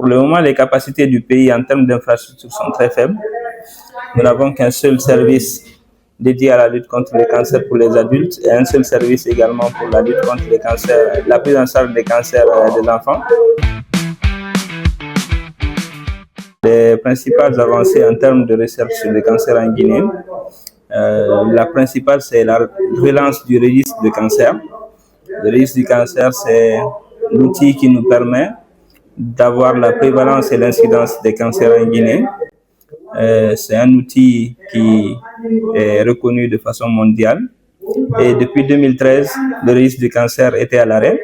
Pour le moment, les capacités du pays en termes d'infrastructures sont très faibles. Nous n'avons qu'un seul service dédié à la lutte contre le cancer pour les adultes et un seul service également pour la lutte contre les cancers, la prise en charge des cancers des enfants. Les principales avancées en termes de recherche sur le cancer en Guinée, la principale, c'est la relance du registre de cancer. Le registre du cancer, c'est l'outil qui nous permet d'avoir la prévalence et l'incidence des cancers en Guinée. C'est un outil qui est reconnu de façon mondiale. Et depuis 2013, le registre du cancer était à l'arrêt.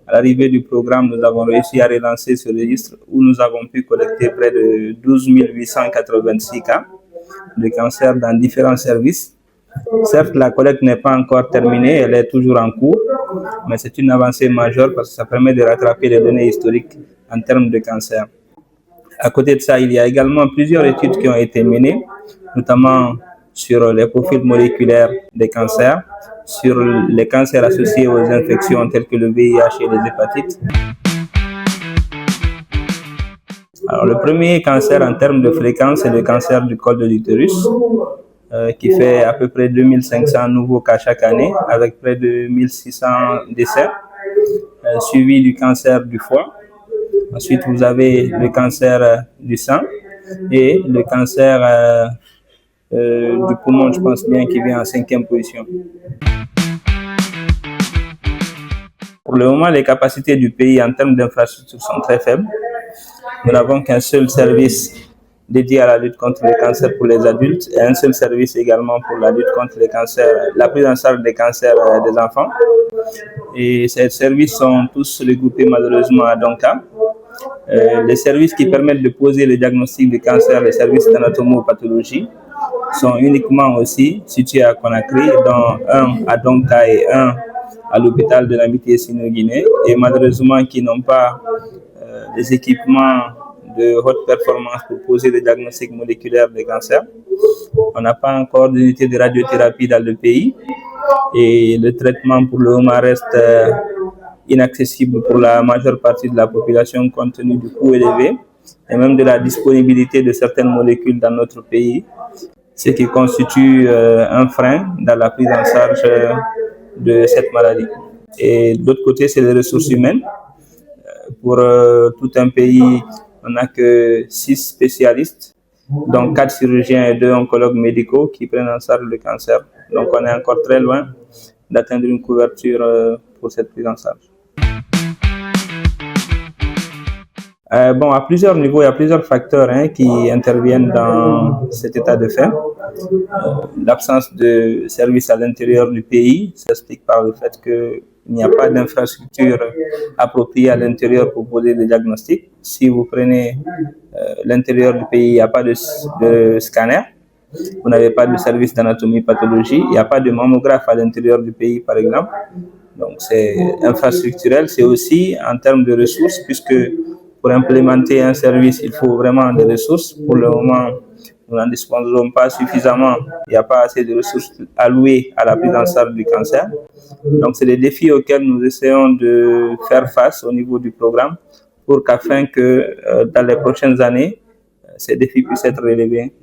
À l'arrivée du programme, nous avons réussi à relancer ce registre où nous avons pu collecter près de 12 886 cas de cancer dans différents services. Certes, la collecte n'est pas encore terminée, elle est toujours en cours, mais c'est une avancée majeure parce que ça permet de rattraper les données historiques en termes de cancer. À côté de ça, il y a également plusieurs études qui ont été menées, notamment sur les profils moléculaires des cancers, sur les cancers associés aux infections telles que le VIH et les hépatites. Alors, le premier cancer en termes de fréquence, c'est le cancer du col de l'utérus, qui fait à peu près 2500 nouveaux cas chaque année, avec près de 1600 décès, suivi du cancer du foie. Ensuite, vous avez le cancer du sein et le cancer du poumon, je pense bien, qui vient en 5e position. Pour le moment, les capacités du pays en termes d'infrastructures sont très faibles. Nous n'avons qu'un seul service dédié à la lutte contre les cancers pour les adultes et un seul service également pour la lutte contre les cancers, la prise en charge des cancers des enfants. Et ces services sont tous regroupés malheureusement à Donka. Les services qui permettent de poser le diagnostic de cancer, les services d'anatomopathologie, sont uniquement aussi situés à Conakry, dont un à Donka et un à l'hôpital de l'Amitié Sino-Guinée, et malheureusement qui n'ont pas des équipements de haute performance pour poser le diagnostic moléculaire des cancers. On n'a pas encore d'unité de radiothérapie dans le pays et le traitement pour le moment reste inaccessible pour la majeure partie de la population compte tenu du coût élevé et même de la disponibilité de certaines molécules dans notre pays, ce qui constitue un frein dans la prise en charge de cette maladie. Et de l'autre côté, c'est les ressources humaines. Pour tout un pays, on n'a que 6 spécialistes, dont 4 chirurgiens et 2 oncologues médicaux qui prennent en charge le cancer. Donc on est encore très loin d'atteindre une couverture pour cette prise en charge. À plusieurs niveaux, il y a plusieurs facteurs qui interviennent dans cet état de fait. L'absence de services à l'intérieur du pays s'explique par le fait qu'il n'y a pas d'infrastructure appropriée à l'intérieur pour poser des diagnostics. Si vous prenez l'intérieur du pays, il n'y a pas de scanner, vous n'avez pas de service d'anatomie-pathologie, il n'y a pas de mammographe à l'intérieur du pays, par exemple. Donc c'est infrastructurel, c'est aussi en termes de ressources, puisque pour implémenter un service, il faut vraiment des ressources. Pour le moment, nous n'en disposons pas suffisamment. Il n'y a pas assez de ressources allouées à la prise en charge du cancer. Donc, c'est des défis auxquels nous essayons de faire face au niveau du programme pour qu'afin que dans les prochaines années, ces défis puissent être relevés.